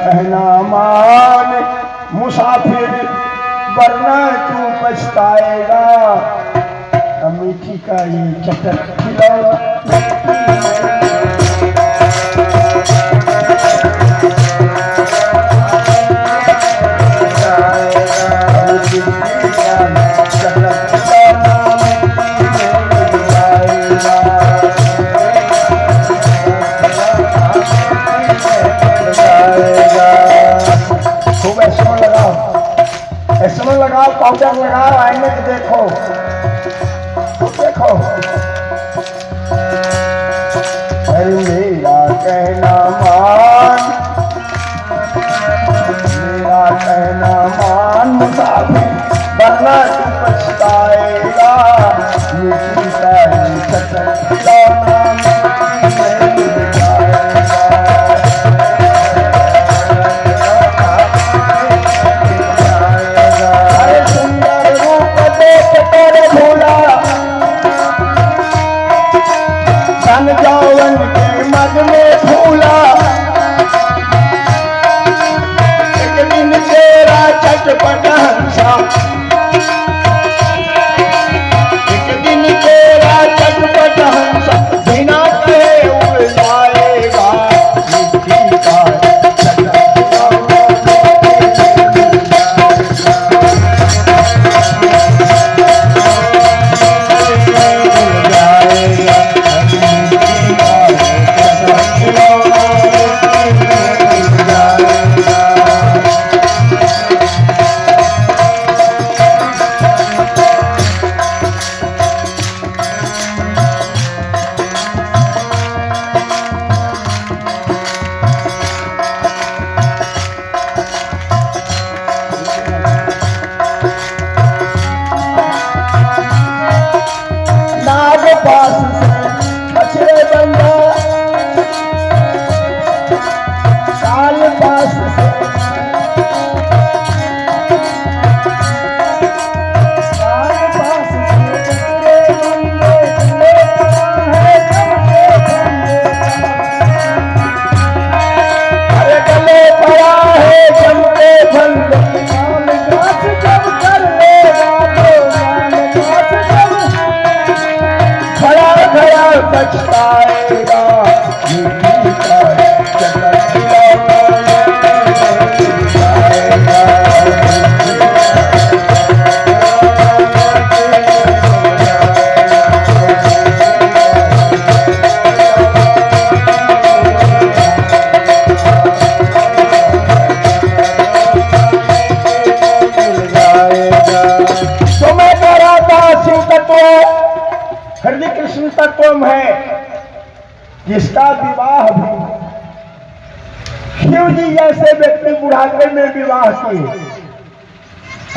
कहना मान मुसाफिर वरना तू पछताएगा। मीठी का ये चटक खिलौना लगाओ, पाउडर लगाओ, आईने को देखो, देखो। मेरा कहना मान, मेरा कहना मान मुसाफिर वरना तू पछताएगा। मीठी का चटक खिलौना पछताएगा। मीठी का चटक खिलौना तो मैं कह रहा था शिव तत्व हृदय कृष्ण तत्व है जिसका विवाह भी शिव जी जैसे व्यक्ति बुढ़ापे में विवाह किए।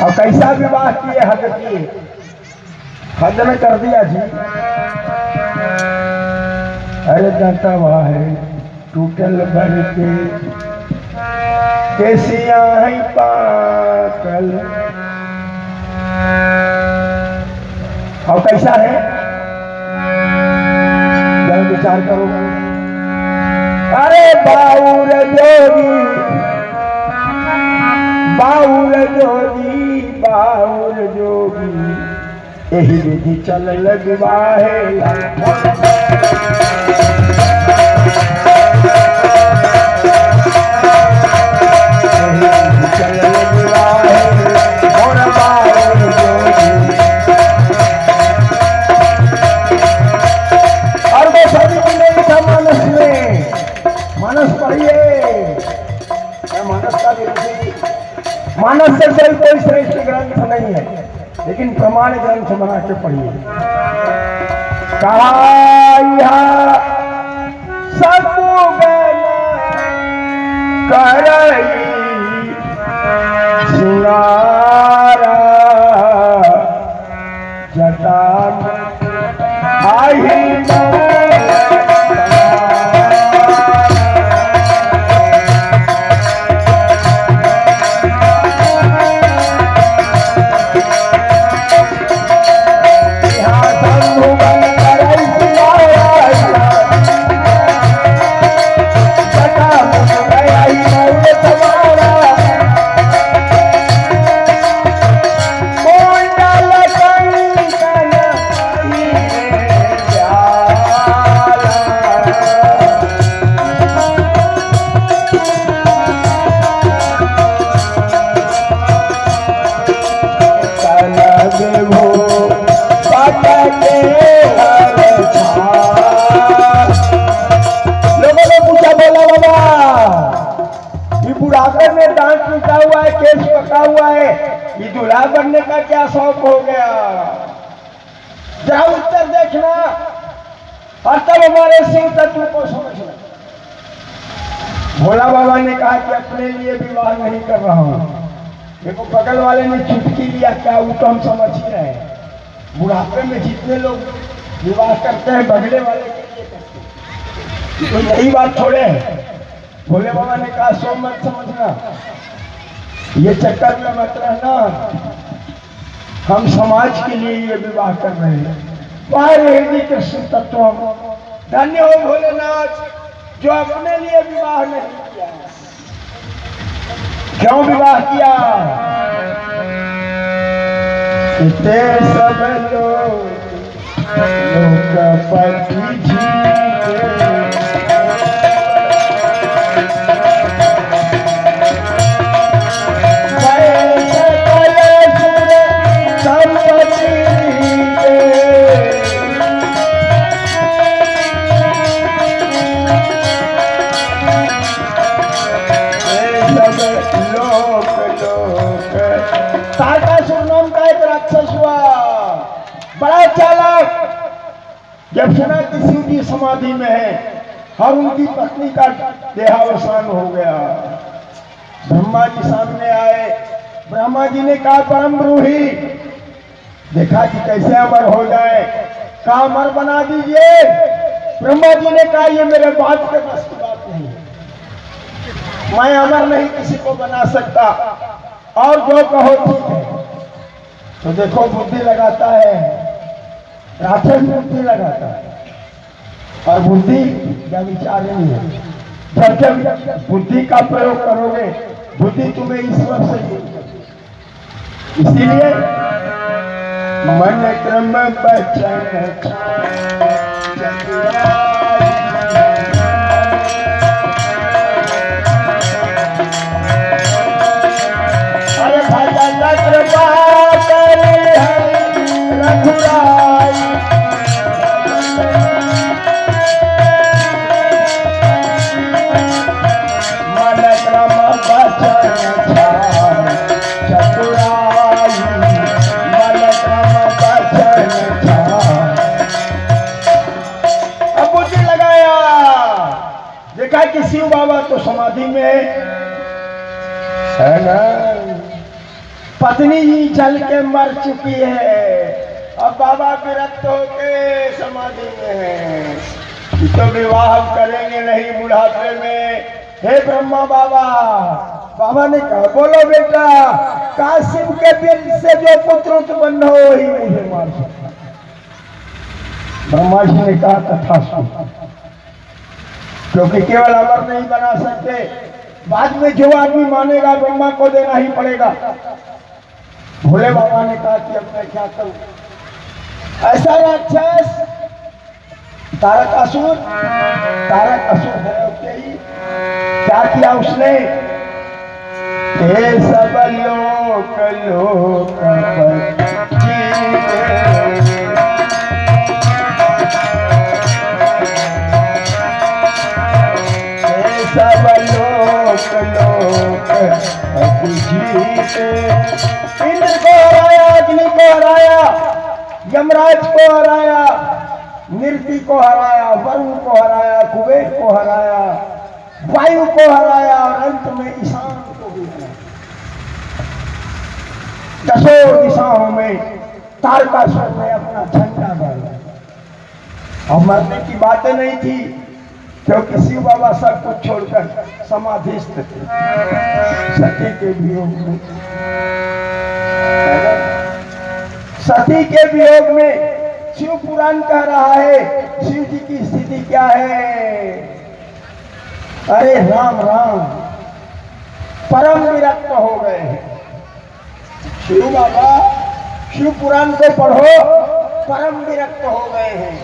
और कैसा विवाह किए? हद किए, हद में कर दिया जी। अरे दंतवा है टूटल भर के केसिया है पाकल। और कैसा है विचार करो। अरे बाउर जोगी, बाउर जोगी, बाउर जोगी, यही विधि चल लगवाए। मानस से कोई श्रेष्ठ ग्रंथ नहीं है, लेकिन प्रमाण ग्रंथ बना के पढ़िए। कहा करई सिंगारा जटा आई बुढ़ापे में दांत टूटा हुआ है, केस पका हुआ है, ये दूल्हा बनने का क्या शौक हो गया? जरा उत्तर देखना और तब हमारे शिव तत्व को समझना। भोला बाबा ने कहा कि अपने लिए विवाह नहीं कर रहा हूं। देखो बगल वाले ने चुटकी लिया, क्या वो तो हम समझ ही रहे हैं। बुढ़ापे में जितने लोग विवाह करते हैं बगले वाले के लिए करते हैं, तो यही बात थोड़े है। भोले बाबा ने कहा सो मत समझना, ये चक्कर में मत रहना, हम समाज के लिए ये विवाह कर रहे हैं। हृदय कृष्ण तत्व, धन्य हो भोलेनाथ जो अपने लिए विवाह नहीं किया। क्यों विवाह किया? इतने सब लोग लोकपति जी बड़ा चालाक। जब सुना कि शिव जी समाधि में है और उनकी पत्नी का देहावसान हो गया, ब्रह्मा जी सामने आए। ब्रह्मा जी ने कहा परम ब्रूही, देखा कि कैसे अमर हो जाए, कहा अमर बना दीजिए। ब्रह्मा जी ने कहा ये मेरे बात के बस की बात नहीं है, मैं अमर नहीं किसी को बना सकता, और जो कहो ठीक है। तो देखो बुद्धि लगाता है, राक्षस बुद्धि लगाता है, और बुद्धि क्या विचार नहीं है। जब जब बुद्धि का प्रयोग करोगे, बुद्धि तुम्हें ईश्वर से जुड़ेगी। इसीलिए मन क्रम बचन कि शिव बाबा तो समाधि में है ना, पत्नी ही जल के मर चुकी है, अब बाबा विरक्त होके समाधि में है। तो विवाह करेंगे नहीं बुढ़ापे में। हे ब्रह्मा बाबा, बाबा ने कहा बोलो बेटा, काशिम के दिल से जो पुत्र उत्पन्न हो ही मुझे मार सकता। ब्रह्मा जी ने कहा तथास्तु, क्योंकि केवल अमर नहीं बना सकते, बाद में जो आदमी मानेगा ब्रह्मा को देना ही पड़ेगा। भोले बाबा ने कहा कि अब मैं क्या करूं? ऐसा राक्षस तारकासुर है उसके ही क्या किया उसने? सब लोक सब लोक इंद्र को हराया, अग्नि को हराया, यमराज को हराया, निरति को हराया, वरुण को हराया, कुबेर को हराया, वायु को हराया, और अंत में ईशान को भी हराया। दसों दिशाओं में तारकासुर ने अपना झंडा गाड़ा। और मरने की बातें नहीं थी, क्योंकि शिव बाबा सब कुछ छोड़कर समाधिस्थ थे सती के वियोग में। सती के वियोग में शिव पुराण कह रहा है शिव जी की स्थिति क्या है? अरे राम राम, परम विरक्त हो गए हैं। शिव बाबा शिव पुराण को पढ़ो, परम विरक्त हो गए हैं।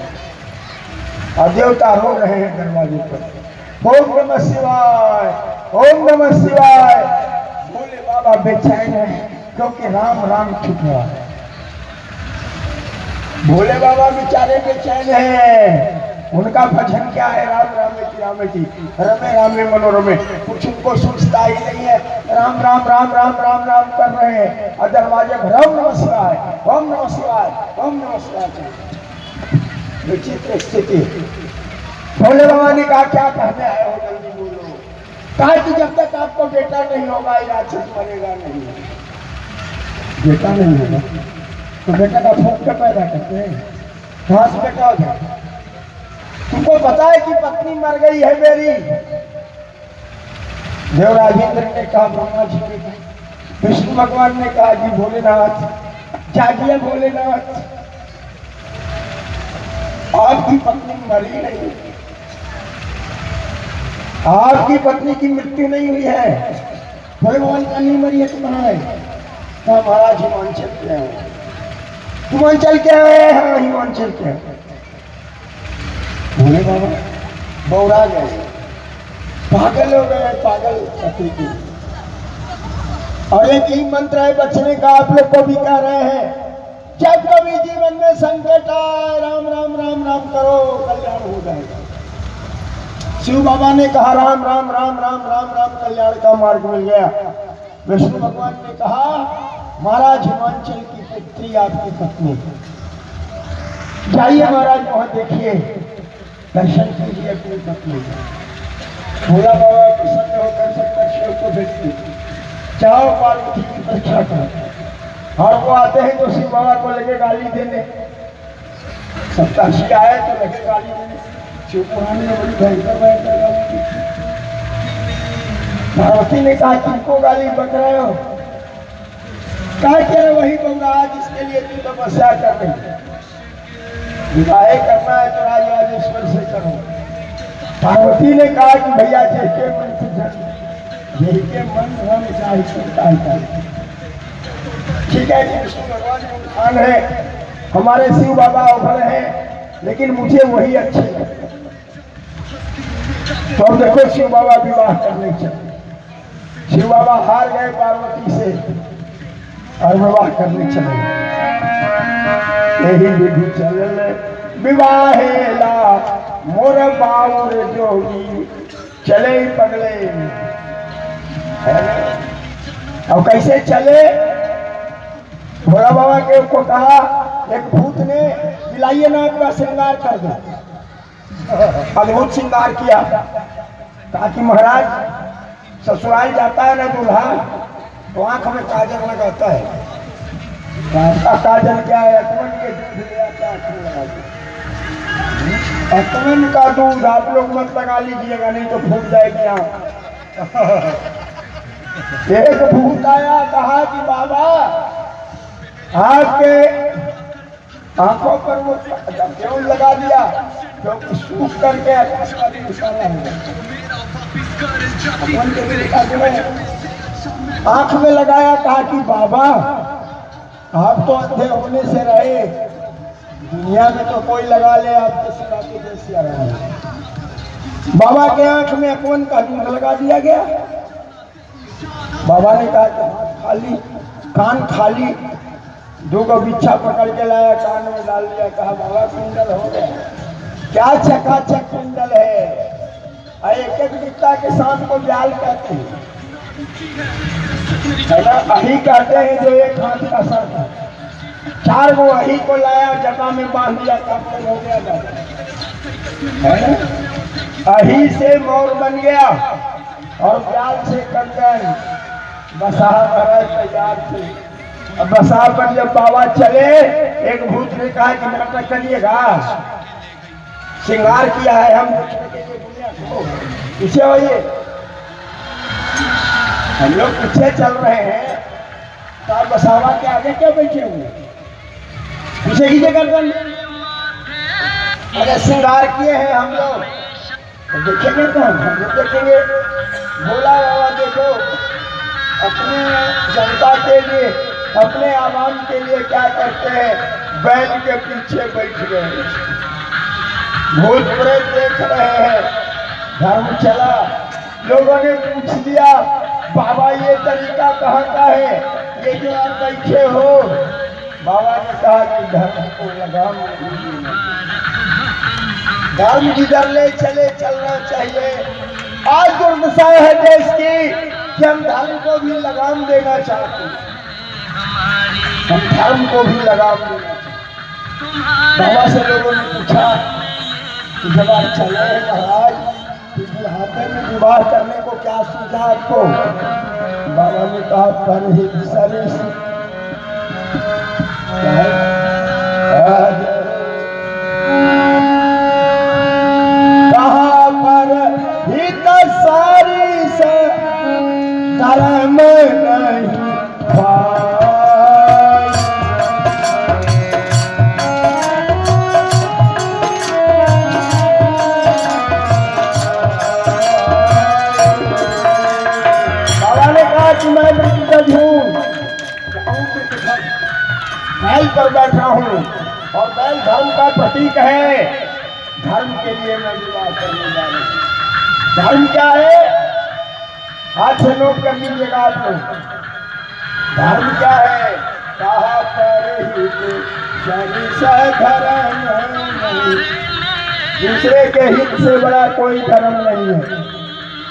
और देवता रो रहे हैं दरवाजे पर, ओम नमः शिवाय, ओम नमः शिवाय। भोले बाबा बेचैन है, क्योंकि राम राम छूट रहा है। भोले बाबा बेचारे बेचैन हैं, उनका भजन क्या है? राम राम की रमे रामे मनोरमे। कुछ उनको सोचता ही नहीं है, राम राम राम राम राम राम कर रहे हैं और दरवाजे पर ओम नमः शिवाय, ओम नमः शिवाय, ओम नमः शिवाय। विचित्र स्थिति। भोले बाबा ने कहा क्या कहने आए हो, जल्दी बोलो। कहा कि जब तक आपको बेटा नहीं होगा ये राक्षस मरेगा नहीं। बेटा नहीं होगा तो बेटा का फूंक के पैदा करते हैं, कहाँ से बेटा हो जाए? तुमको पता है कि पत्नी मर गई है मेरी? देवराजेंद्र ने कहा ब्रह्मा जी ने कहा, विष्णु भगवान ने कहा कि भोलेनाथ जागिए, भोलेनाथ आपकी पत्नी मरी नहीं, आपकी पत्नी की मृत्यु नहीं हुई है। बोले भगवान का नहीं मरी है, तुम्हारा है? कहा महाराज हिमांचल के हैं। हिमांचल के हैं? हाँ हिमांचल के हैं। भोले बाबा बौरा गए, पागल हो गए, पागल पति की। और एक ही मंत्र है बचने का, आप लोग को भी कह रहे हैं, जब कभी जीवन में संकट आए राम राम राम राम करो, कल्याण हो जाएगा। शिव बाबा ने कहा राम राम राम राम राम राम, कल्याण का मार्ग मिल गया। विष्णु भगवान ने कहा महाराज हिमांचल की पुत्री आपकी पत्नी, जाइए महाराज वहां देखिए, दर्शन कीजिए अपनी पत्नी का। भोला बाबा प्रसन्न होकर सप्तर्षियों को भेजते, जाओ पार्वती की परीक्षा करो। और वो आते हैं तो शिव बाबा को लगे गाली देने, सप्तर्षि आए तो लगे गाली देने। शिव पुराण ने बड़ी भयंकर भयंकर गाली दी। पार्वती ने कहा किनको गाली बक रहे हो? कहा कि वही बौरा जिसके लिए तुम तपस्या कर रही, विवाह करना है तो राजराजेश्वर से करो। पार्वती ने कहा कि भैया जैसे मन से जन यही के मन हम चाहे सुनता है। ठीक है कि विष्णु भगवान खान है, हमारे शिव बाबा उभरे हैं, लेकिन मुझे वही अच्छे लगते। तो अब देखो शिव बाबा विवाह करने चले। शिव बाबा हार गए पार्वती से और विवाह करने चले। यही विधि चल विवाहेला मोर बाउर जोगी चले पगले। अब कैसे चले? भोला बाबा के को कहा, एक भूत ने मिलाइए ना आपका श्रृंगार कर दो। अद्भुत श्रृंगार किया। कहा कि महाराज ससुराल जाता है ना दूल्हा तो आंख में काजल लगाता है। काजल क्या है? अकमन के दूध ले आता है, लगा दो। अकमन का दूध आप लोग मत लगा लीजिएगा, नहीं तो फूट जाएगी आंख। एक भूत आया, कहा कि बाबा आपके आंखों पर वो क्यों लगा दिया? क्योंकि सूख करके आंख में लगाया। कहा कि बाबा आप तो अंधे होने से रहे, दुनिया में तो कोई लगा ले आपके सिवा के जैसे आ रहा है। बाबा के आंख में अकवन का दूध लगा दिया गया। बाबा ने कहा कि हाथ खाली, कान खाली, दो को बिच्छा पकड़ के लाया, कान में डाल दिया। कहा बाबा कुंडल हो गया। क्या चकाचक कुंडल है। एक एक बित्ता के साथ को ब्याल कहते हैं, है ना? अही कहते हैं जो एक हाथ का सर था। 4 गो अही को लाया, जटा में बांध दिया, हो गया है ना? अही से मोर बन गया और ब्याल से कंगन। बसा तैयार थे। अब बसा पर जब बाबा चले, एक भूत ने कहा कि नाटक करिएगा, श्रृंगार किया है हम देखने के लिए, दुनिया को पीछे होइए। हम लोग पीछे चल रहे हैं तो आप बसावा के आगे क्यों बैठे हुए? पीछे कीजिए गर्दन। अरे श्रृंगार किए हैं हम लोग, तो देखेंगे तो हम लोग देखेंगे। भोला बाबा देखो अपने जनता के लिए, अपने आवाम के लिए क्या करते हैं, बैल के पीछे बैठ गए। भूत प्रेत देख रहे हैं, धर्म चला। लोगों ने पूछ दिया बाबा ये तरीका कहाँ का है, ये जो आप बैठे हो? बाबा ने कहा कि धर्म को लगाम धर्म जिधर ले चले चलना चाहिए। आज दुर्दशा है देश की कि हम धर्म को भी लगाम देना चाहते हैं, हम धर्म को भी लगाम देना चाहते हैं। बाबा से लोगों ने पूछा कि जब आप चले हैं महाराज तो बुढ़ापे में विवाह करने को क्या सूझा आपको? बाबा ने कहा पर ही सरिस कहाँ पर ही तो सारी से धर्म नहीं बैल पर बैठा हूँ और बैल धर्म का प्रतीक है। धर्म के लिए मैं विवाह करने जा रहा हूँ। धर्म क्या है? हाथ से नोट कर लीजिएगा आप लोग। धर्म क्या है? कहा पर ही धर्म नहीं, दूसरे के हित से बड़ा कोई धर्म नहीं है।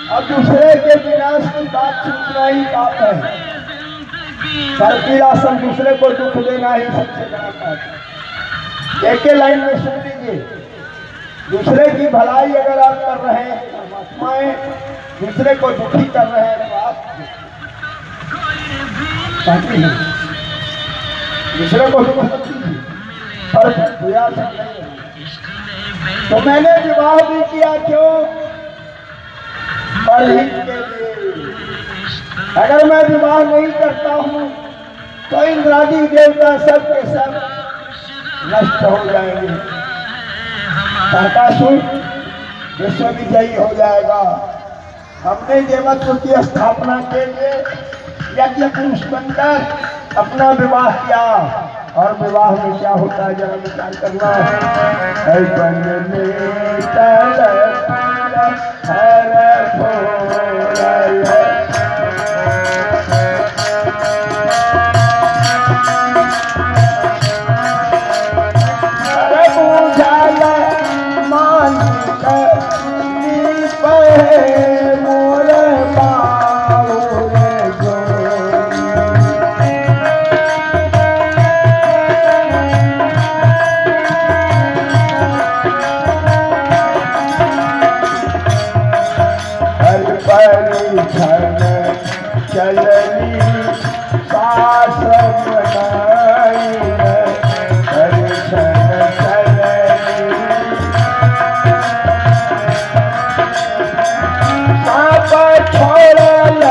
अब दूसरे के विनाश की बात सोचना ही पाप है। सर्पिलासन दूसरे को दुख देना ही सबसे बड़ा पाप है। एक लाइन में सुन लीजिए, दूसरे की भलाई अगर आप कर रहे हैं परमात्माएं, दूसरे को दुखी कर रहे हैं तो आप दूसरे को दुख मत कीजिए, पर प्रयास नहीं। तो मैंने विवाह भी किया क्यों? परहित के लिए। अगर मैं विवाह नहीं करता हूँ तो इंद्रादि देवता सब के सब नष्ट हो जाएंगे, काकासुर विश्व विजयी हो जाएगा। हमने देवत्व की स्थापना के लिए यज्ञ पुरुष बनकर अपना विवाह किया, और विवाह में क्या होता है जरा विचार करना। चलनी सास बनाई दर्शन चलनी साप छोड़ल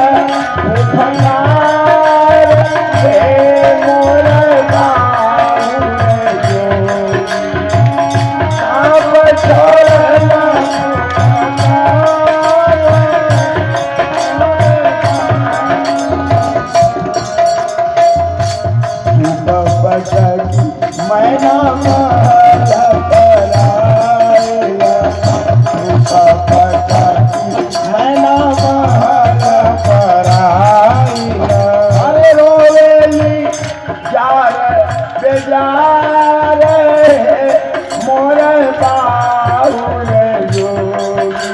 भंगार हे मोर गाँव जो साप छोड़ल मैना महल पराया, मैना महल पराया। अरे रोवेली जार बेजार मोर बाहुर जोगी,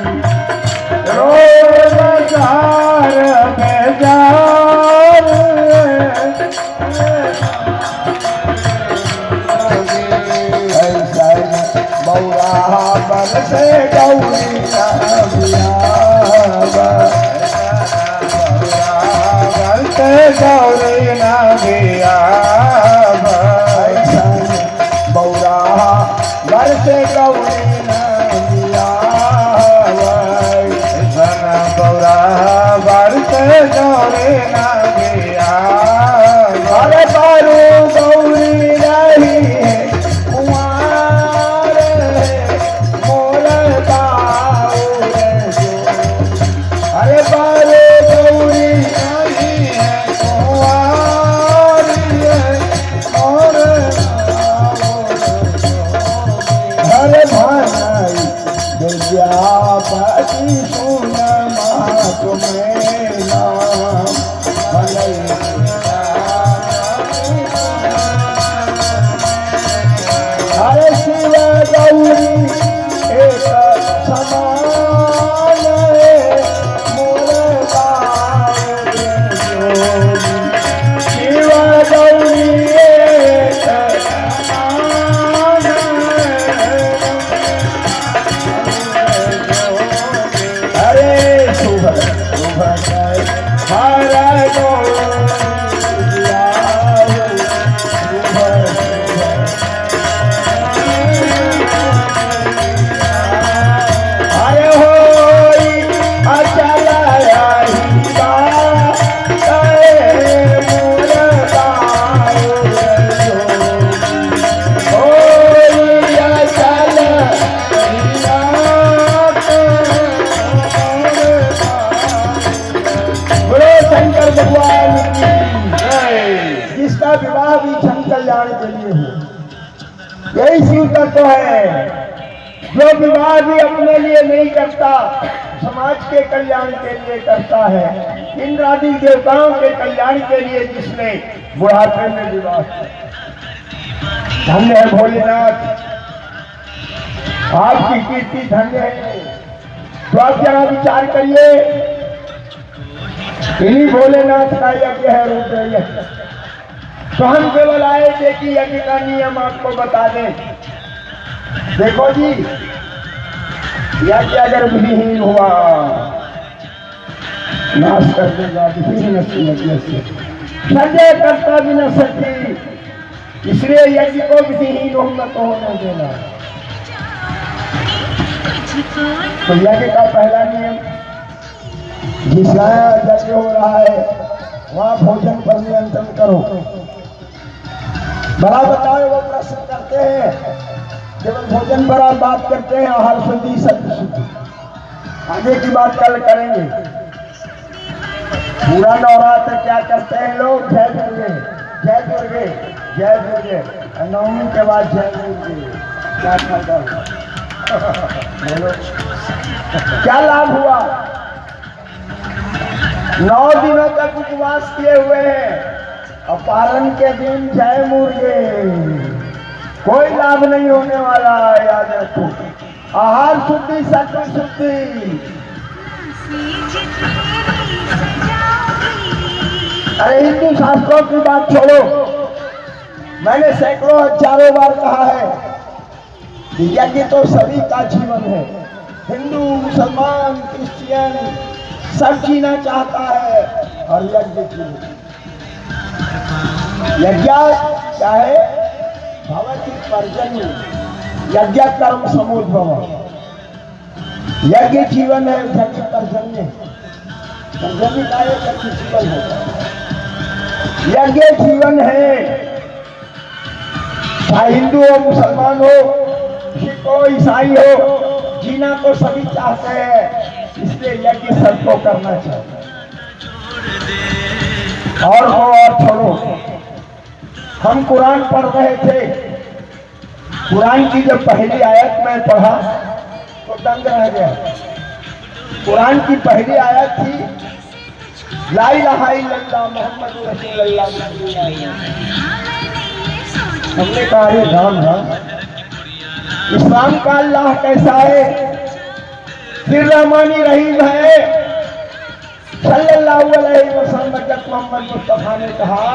रोज जार बेजार बौरा बन से गौरी बन से गौरी नबिया, बौरा घर से गौरी नबिया, बौरा घर से गौरी नबिया। अरे बारू गौरी रही विद्यापति सुन मात में नाम हरे शिव गौरी एक कल्याण के लिए हो। यही शिव तत्व है। जो विवाह भी अपने लिए नहीं करता, समाज के कल्याण के लिए करता है। इंद्र आदि देवताओं के कल्याण के लिए जिसने बुढ़ापे में विवाह किया। धन्य है भोलेनाथ, आपकी कीर्ति धन्य है। तो आप जरा विचार करिए, इन्हीं भोलेनाथ का यज्ञ है रुद्र यज्ञ। तो हम केवल आए थे कि यज्ञ का नियम आपको बता दें। देखो जी, यज्ञ अगर विधिहीन हुआ नाश कर देगा विधिहीन से। संजय करता भी न सकी, इसलिए यज्ञ को विधिहीन उन्नत होने देना। तो यज्ञ का पहला नियम, जिस यज्ञ हो रहा है वहां भोजन पर नियंत्रण करो। बड़ा बताओ, वो प्रश्न करते हैं, केवल भोजन पर आप बात करते हैं, आहार शुद्धि सत्य शुद्धि आगे की बात कल करेंगे। पूरा नवरात्र क्या करते हैं लोग? जय दुर्गे जय दुर्गे जय दुर्गे, नवमी के बाद जय दुर्गे। क्या फायदा हुआ? बोलो, क्या लाभ हुआ? 9 दिनों तक उपवास किए हुए हैं और पारण के दिन जय मुर्गे। कोई लाभ नहीं होने वाला, याद रखो। आहार शुद्धि सत्य शुद्धि। अरे हिंदू शास्त्रों की बात छोड़ो, मैंने सैकड़ों हजारों बार कहा है कि यज्ञ तो सभी का जीवन है। हिंदू मुसलमान क्रिश्चियन सब जीना चाहता है और यज्ञ जीना। यज्ञ क्या है? भवति पर्जन्य यज्ञ कर्म समुद्भव। यज्ञ जीवन है, यज्ञ पर्जन्य। पर्जन्य का एक जीवन है, यज्ञ जीवन है। चाहे हिंदू हो मुसलमान हो, सिख हो ईसाई हो, जीना को सभी चाहते हैं, इसलिए यज्ञ सबको करना चाहिए। और हो और छोड़ो, हम कुरान पढ़ रहे थे, कुरान की जब पहली आयत में पढ़ा तो दंग रह गया। कुरान की पहली आयत थी ला इलाहा इल्लल्लाह मुहम्मदुर रसूलुल्लाह। हमने कहा अरे राम राम, इस्लाम का अल्लाह कैसा है? फिर रहमानी रहीम है। सल्लल्लाहु अलैहि वसल्लम जब मोहम्मद मुस्तफा ने कहा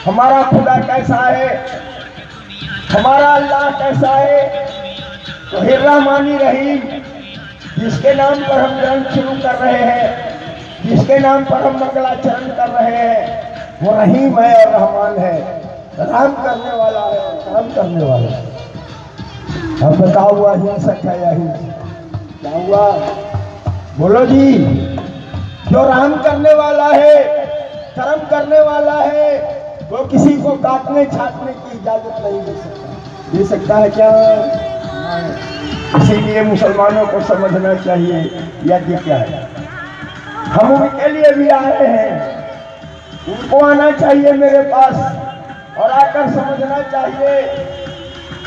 हमारा खुदा कैसा है, हमारा अल्लाह कैसा है, तो फिर रहमानी रहीम, जिसके नाम पर हम ग्रंथ शुरू कर रहे हैं, जिसके नाम पर हम मंगलाचरण कर रहे हैं, वो रहीम है और रहमान है, राम करने वाला है और काम करने वाला है। अब बताओ, हुआ हिंसक है या हिंसक? क्या हुआ? बोलो जी। जो राम करने वाला है, कर्म करने वाला है, वो किसी को काटने छाटने की इजाजत नहीं दे सकता। दे सकता है क्या? इसीलिए मुसलमानों को समझना चाहिए यज्ञ क्या है। हम उनके लिए भी आए हैं, उनको आना चाहिए मेरे पास और आकर समझना चाहिए,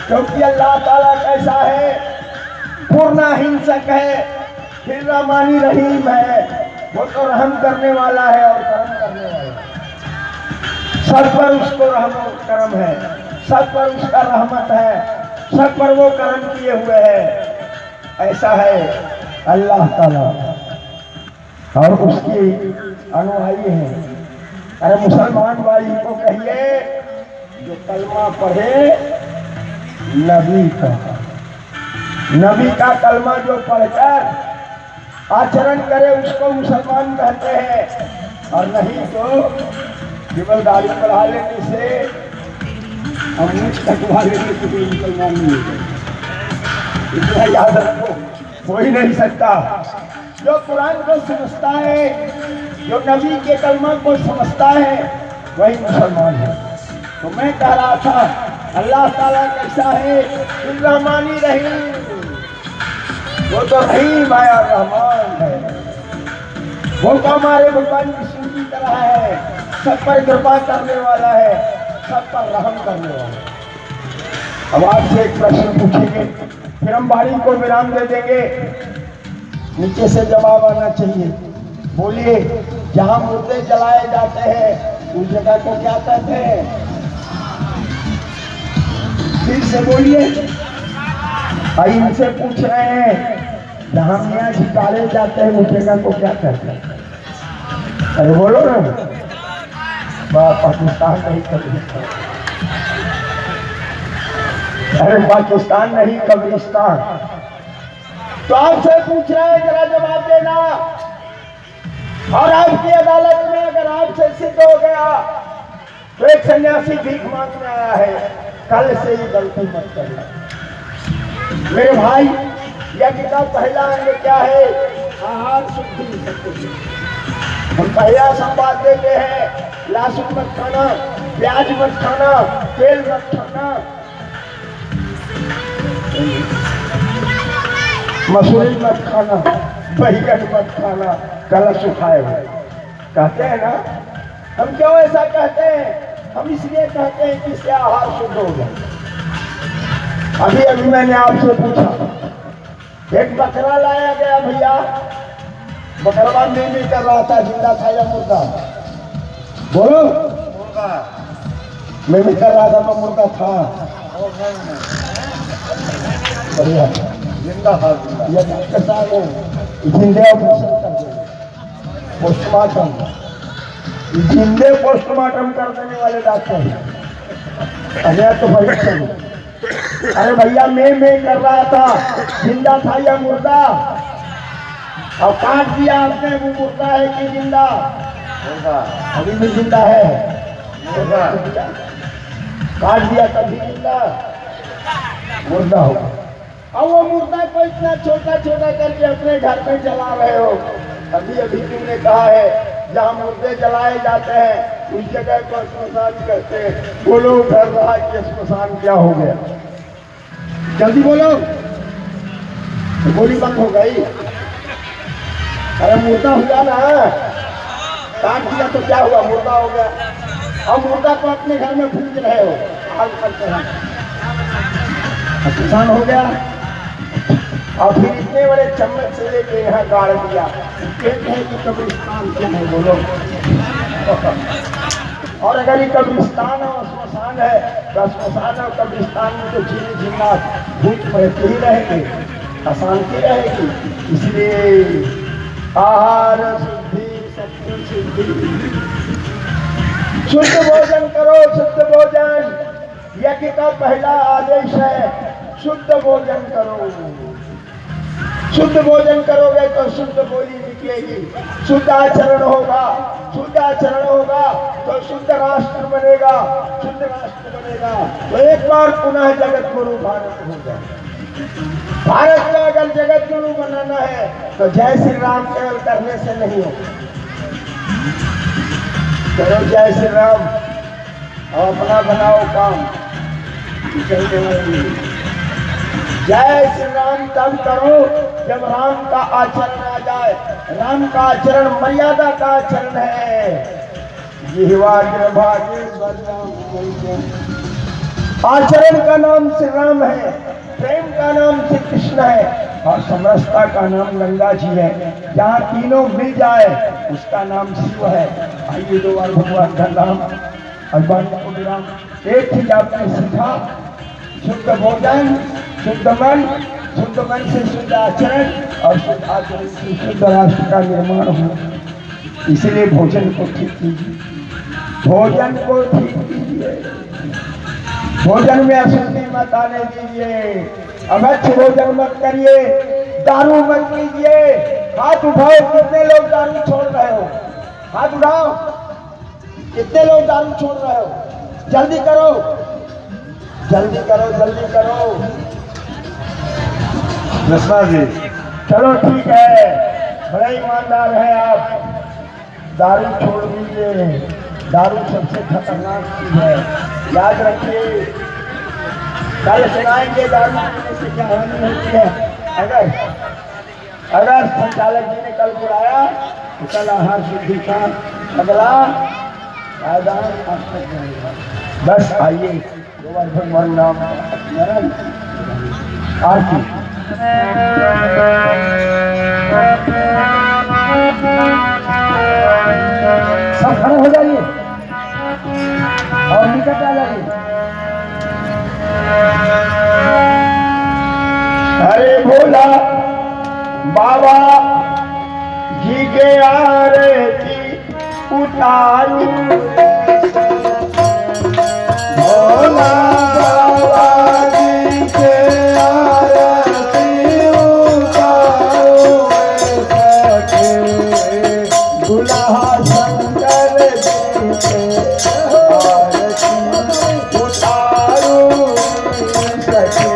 क्योंकि अल्लाह ताला कैसा है? पूर्ण हिंसक है, फिर रहमानी रहीम है। वो तो रहम करने वाला है और कर्म करने वाला है। सब पर उसको रहम और करम है, सब पर उसका रहमत है, सब पर वो कर्म किए हुए है। ऐसा है अल्लाह ताला और उसकी अनुयायी है। अरे मुसलमान भाई को कहिए जो कलमा पढ़े नबी का कलमा जो पढ़कर आचरण करे उसको मुसलमान कहते हैं, और नहीं तो केवल दाढ़ी बढ़ा लेने से और मुझ कटवा लेने से कोई मुसलमान नहीं होता। इतना याद रखो, हो ही नहीं सकता। जो कुरान को समझता है, जो नबी के कलमा को समझता है, वही मुसलमान है। तो मैं कह रहा था अल्लाह ताला कैसा है? रहमानी रहीम, वो तो रहीम है और रहमान है। वो तो हमारे भगवान विष्णु की तरह है, सब पर कृपा करने वाला है। सब पर रहम करने वाला। अब आपसे एक प्रश्न पूछेंगे, फिर हम वाणी को विराम दे देंगे। नीचे से जवाब आना चाहिए। बोलिए, जहां मुर्दे जलाए जाते हैं उस जगह को क्या कहते हैं? फिर से बोलिए। इनसे पूछ रहे हैं, जहां मियाँ झिकारे जाते हैं उस जगह को क्या कहते हैं? अरे बोलो ना। पाकिस्तान नहीं, कब्रिस्तान। अरे पाकिस्तान नहीं, कब्रिस्तान। तो आपसे पूछ रहे हैं, जरा जवाब देना। और आपकी अदालत में अगर आपसे सिद्ध हो गया तो एक सन्यासी भीख मांगने आया है, कल से ये गलती मत करना। मेरे भाई, यज्ञ का पहला अंग क्या है? आहार शुद्धि सत्य। हम पहला संवाद देते हैं, लहसुन मत खाना, प्याज मत खाना, तेल मत खाना, मसूरी मत खाना, बैगन मत खाना, कलश उठाए हुए कहते हैं ना। हम क्यों ऐसा कहते हैं? हम इसलिए कहते हैं कि इससे आहार शुद्ध हो जाए। अभी अभी मैंने आपसे पूछा, एक बकरा लाया गया भैया, बकरवा नहीं कर रहा था, जिंदा था या मुर्गा? बोलो। मुर्गा। मैं भी कर रहा था तो मुर्गा था। बढ़िया, जिंदा था। जिंदे ऑपरेशन कर देंगे, पोस्टमार्टम, जिंदे पोस्टमार्टम कर देने वाले डॉक्टर। अरे तो भाई, अरे भैया मैं कर रहा था, जिंदा था या मुर्दा? और काट दिया आपने, वो मुर्दा है कि जिंदा? मुर्दा। अभी भी जिंदा है। मुर्दा काट दिया तभी जिंदा, मुर्दा होगा। अब वो मुर्दा को इतना छोटा छोटा करके अपने घर में जला रहे हो। अभी अभी तुमने कहा है, जहाँ मुर्दे जलाए जाते हैं उस जगह को श्मशान कहते हैं। बोलो उधर रहा कि श्मशान क्या हो गया? जल्दी बोलो। गोली बंद हो गई। अरे मुर्दा हुआ ना, काट दिया तो क्या हुआ? मुर्दा हो गया। अब मुर्दा को अपने घर में भूज रहे हो, आग करते हैं, श्मशान हो गया। और फिर इतने बड़े चम्मच से लेके यहाँ गाड़ दिया। कहते हैं कि कब्रिस्तान क्या है? बोलो। और अगर ये कब्रिस्तान और श्मशान है तो श्मशान और कब्रिस्तान में तो जीने जीना भूत रहते ही रहेंगे, अशांति रहेगी। इसलिए आहार शुद्धि, सत्य शुद्धि, शुद्ध भोजन करो, शुद्ध भोजन। यज्ञ का पहला आदेश है, शुद्ध भोजन करो। शुद्ध भोजन करोगे तो शुद्ध बोली निकलेगी, शुद्ध आचरण होगा। शुद्ध आचरण होगा तो शुद्ध राष्ट्र बनेगा, शुद्ध राष्ट्र बनेगा तो एक बार पुनः जगत गुरु भारत होगा। भारत में अगर जगत गुरु बनाना है तो जय श्री राम केवल करने से नहीं होगा। चलो जय श्री राम और अपना बनाओ काम। जय श्री राम तब करो जब राम का आचरण आ जाए। राम का आचरण मर्यादा का आचरण है। आचरण का नाम श्री राम है, प्रेम का नाम श्री कृष्ण है और समरसता का नाम गंगा जी है। जहाँ तीनों मिल जाए उसका नाम शिव है। आइए दो बार भगवान का नाम भगवान को विराम। एक चीज आपने सीखा, शुद्ध भोजन, शुद्ध मन से शुद्ध आचरण और शुद्ध आचरण से शुद्ध राष्ट्र का निर्माण हो। इसलिए भोजन को ठीक कीजिए, भोजन को ठीक कीजिए, भोजन में अशुद्धि मत आने दीजिए, अभक्ष भोजन मत करिए, दारू मत पीजिए। हाथ उठाओ, कितने लोग दारू छोड़ रहे हो? हाथ उठाओ, कितने लोग दारू छोड़ रहे हो? जल्दी करो, जल्दी करो, जल्दी करो। नस्मा जी, चलो ठीक है, बड़े ईमानदार है आप। दारू छोड़ दीजिए, दारू सबसे खतरनाक चीज है, याद रखिए। कल सुनाएंगे दारू पीने से क्या हानि होती है। अगर संचालक जी ने कल बुलाया तो कल आहार शुद्धि का अगला बस आइए भगवान नाम स्मरण आरती। सब खड़े हो जाइए और निकट आ जाइए। अरे भोला बाबा जी के आरती उतारू, भोला बाबा जी के आरती उतारू, सखे दुल्हा शंकर जी के आरती उतारू, सखे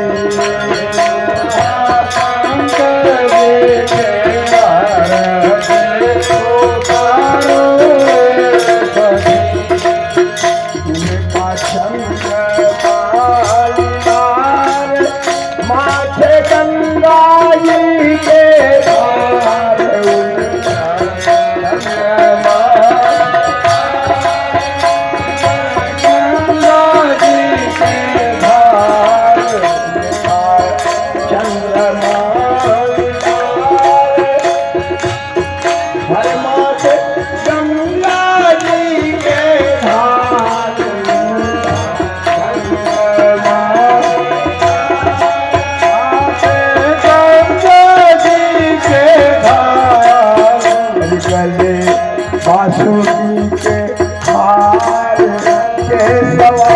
बांसुरी के हार के सवा